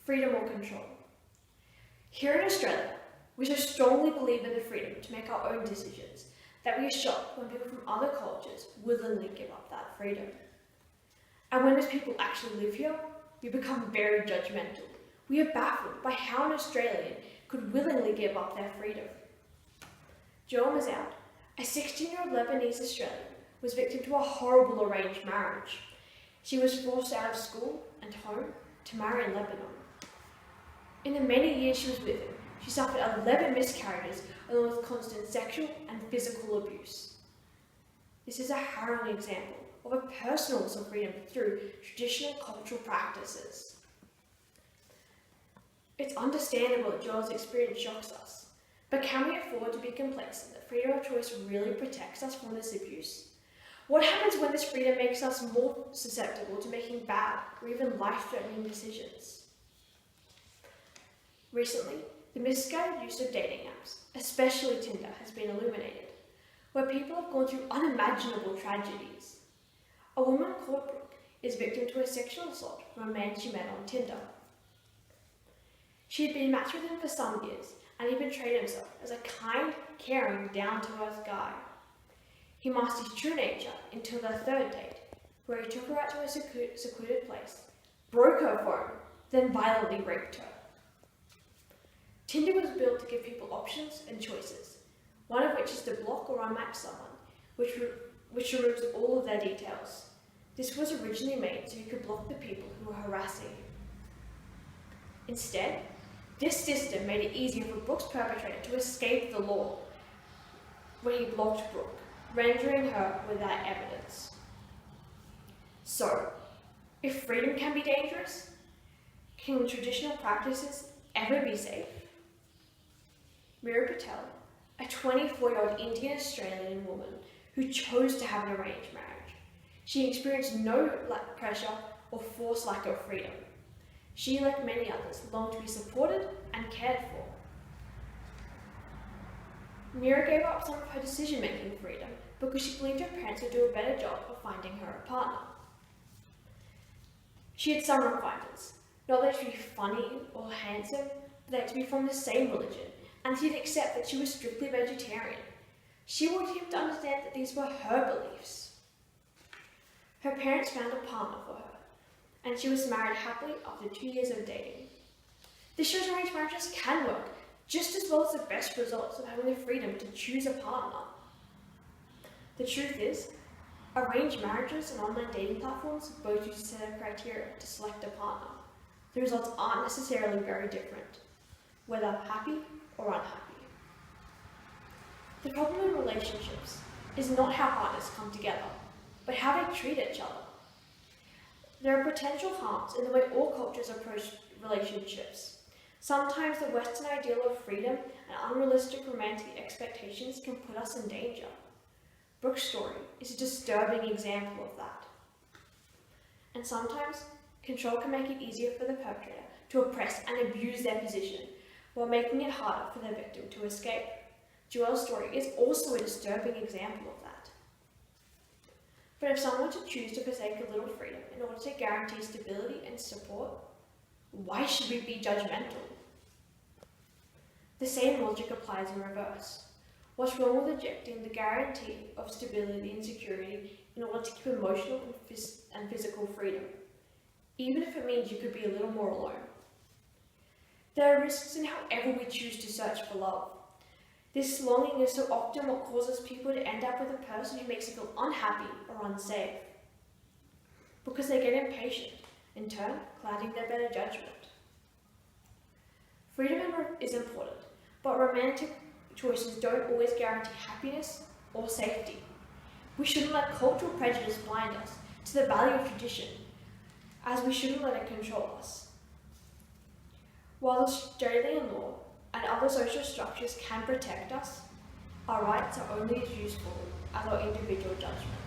freedom or control. Here in Australia, we so strongly believe in the freedom to make our own decisions that we are shocked when people from other cultures willingly give up that freedom. And when those people actually live here, we become very judgmental. We are baffled by how an Australian could willingly give up their freedom. Joel Mazout, a 16-year-old Lebanese Australian, was victim to a horrible arranged marriage. She was forced out of school and home to marry in Lebanon. In the many years she was with him, she suffered 11 miscarriages along with constant sexual and physical abuse. This is a harrowing example of a personal loss of freedom through traditional cultural practices. It's understandable that Joel's experience shocks us, but can we afford to be complacent that freedom of choice really protects us from this abuse? What happens when this freedom makes us more susceptible to making bad or even life-threatening decisions? Recently, the misguided use of dating apps, especially Tinder, has been illuminated, where people have gone through unimaginable tragedies. A woman called Brooke is victim to a sexual assault from a man she met on Tinder. She had been matched with him for some years, and he portrayed himself as a kind, caring, down-to-earth guy. He masked his true nature until their third date, where he took her out to a secluded place, broke her phone, then violently raped her. Tinder was built to give people options and choices, one of which is to block or unmatch someone, which removes all of their details. This was originally made so you could block the people who were harassing you. Instead, this system made it easier for Brooke's perpetrator to escape the law, where he blocked Brooke, rendering her without evidence. So, if freedom can be dangerous, can traditional practices ever be safe? Mira Patel, a 24-year-old Indian Australian woman who chose to have an arranged marriage. She experienced no pressure or forced lack of freedom. She, like many others, longed to be supported and cared for. Mira gave up some of her decision-making freedom because she believed her parents would do a better job of finding her a partner. She had some requirements, not that she be funny or handsome, but that to be from the same religion, and he'd accept that she was strictly vegetarian. She wanted him to understand that these were her beliefs. Her parents found a partner for her, and she was married happily after 2 years of dating. This shows arranged marriages can work just as well as the best results of having the freedom to choose a partner. The truth is, arranged marriages and online dating platforms both use a set of criteria to select a partner. The results aren't necessarily very different, whether happy or unhappy. The problem in relationships is not how partners come together, but how they treat each other. There are potential harms in the way all cultures approach relationships. Sometimes the Western ideal of freedom and unrealistic romantic expectations can put us in danger. Brooke's story is a disturbing example of that. And sometimes, control can make it easier for the perpetrator to oppress and abuse their position, while making it harder for the victim to escape. Joelle's story is also a disturbing example of that. But if someone were to choose to forsake a little freedom in order to guarantee stability and support, why should we be judgmental? The same logic applies in reverse. What's wrong with rejecting the guarantee of stability and security in order to keep emotional and physical freedom, even if it means you could be a little more alone? There are risks in however we choose to search for love. This longing is so often what causes people to end up with a person who makes them feel unhappy or unsafe, because they get impatient, in turn clouding their better judgment. Freedom is important, but romantic choices don't always guarantee happiness or safety. We shouldn't let cultural prejudice blind us to the value of tradition, as we shouldn't let it control us. While Australian law and other social structures can protect us, our rights are only as useful as our individual judgment.